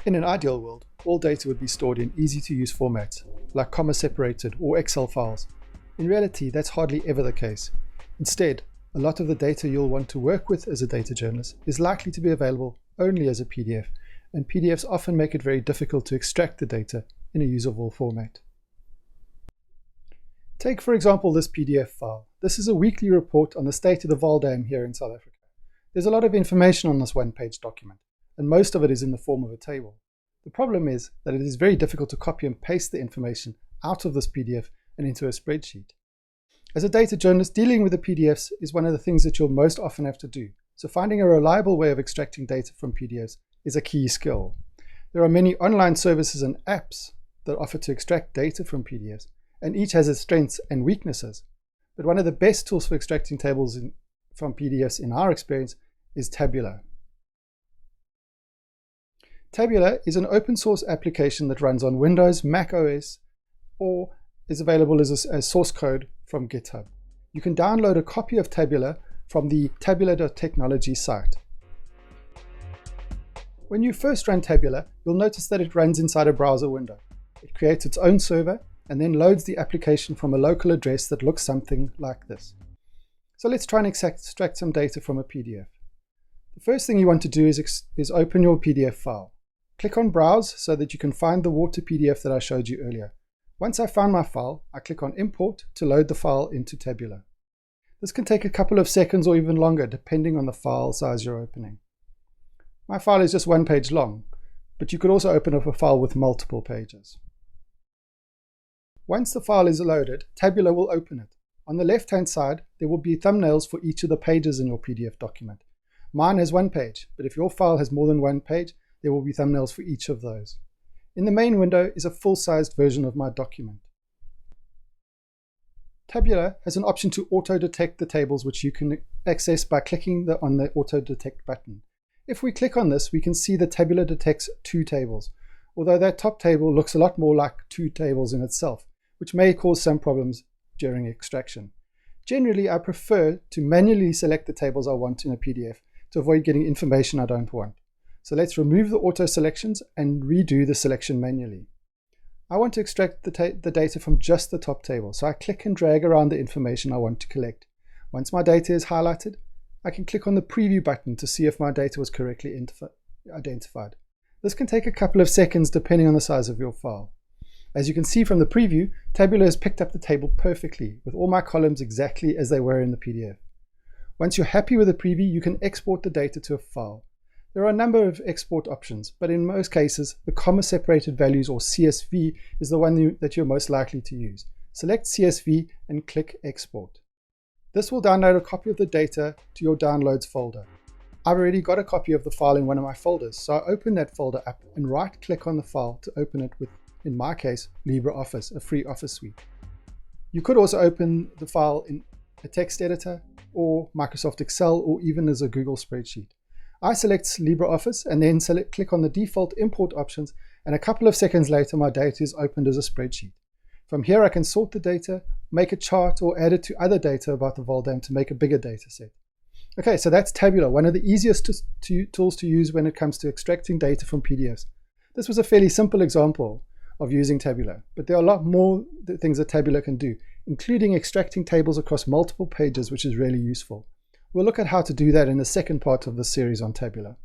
In an ideal world, all data would be stored in easy-to-use formats, like comma-separated or Excel files. In reality, that's hardly ever the case. Instead, a lot of the data you'll want to work with as a data journalist is likely to be available only as a PDF, and PDFs often make it very difficult to extract the data in a usable format. Take, for example, this PDF file. This is a weekly report on the state of the Vaal Dam here in South Africa. There's a lot of information on this one-page document, and most of it is in the form of a table. The problem is that it is very difficult to copy and paste the information out of this PDF and into a spreadsheet. As a data journalist, dealing with the PDFs is one of the things that you'll most often have to do, so finding a reliable way of extracting data from PDFs is a key skill. There are many online services and apps that offer to extract data from PDFs, and each has its strengths and weaknesses. But one of the best tools for extracting tables from PDFs in our experience is Tabula. Tabula is an open source application that runs on Windows, Mac OS, or is available as source code from GitHub. You can download a copy of Tabula from the tabula.technology site. When you first run Tabula, you'll notice that it runs inside a browser window. It creates its own server and then loads the application from a local address that looks something like this. So let's try and extract some data from a PDF. The first thing you want to do is open your PDF file. Click on Browse so that you can find the water PDF that I showed you earlier. Once I found my file, I click on Import to load the file into Tabula. This can take a couple of seconds or even longer depending on the file size you're opening. My file is just one page long, but you could also open up a file with multiple pages. Once the file is loaded, Tabula will open it. On the left-hand side, there will be thumbnails for each of the pages in your PDF document. Mine has one page, but if your file has more than one page, there will be thumbnails for each of those. In the main window is a full-sized version of my document. Tabula has an option to auto-detect the tables, which you can access by clicking on the auto-detect button. If we click on this, we can see that Tabula detects 2 tables, although that top table looks a lot more like 2 tables in itself, which may cause some problems during extraction. Generally, I prefer to manually select the tables I want in a PDF to avoid getting information I don't want. So let's remove the auto selections and redo the selection manually. I want to extract the data from just the top table, so I click and drag around the information I want to collect. Once my data is highlighted, I can click on the preview button to see if my data was correctly identified. This can take a couple of seconds depending on the size of your file. As you can see from the preview, Tabula has picked up the table perfectly, with all my columns exactly as they were in the PDF. Once you're happy with the preview, you can export the data to a file. There are a number of export options, but in most cases, the comma-separated values, or CSV, is the one that you're most likely to use. Select CSV and click Export. This will download a copy of the data to your Downloads folder. I've already got a copy of the file in one of my folders, so I open that folder up and right-click on the file to open it with, in my case, LibreOffice, a free Office suite. You could also open the file in a text editor, or Microsoft Excel, or even as a Google spreadsheet. I select LibreOffice and then click on the default import options, and a couple of seconds later my data is opened as a spreadsheet. From here I can sort the data, make a chart, or add it to other data about the Vaal Dam to make a bigger data set. Okay, so that's Tabula, one of the easiest tools to use when it comes to extracting data from PDFs. This was a fairly simple example of using Tabula, but there are a lot more things that Tabula can do, including extracting tables across multiple pages, which is really useful. We'll look at how to do that in the second part of the series on Tabula.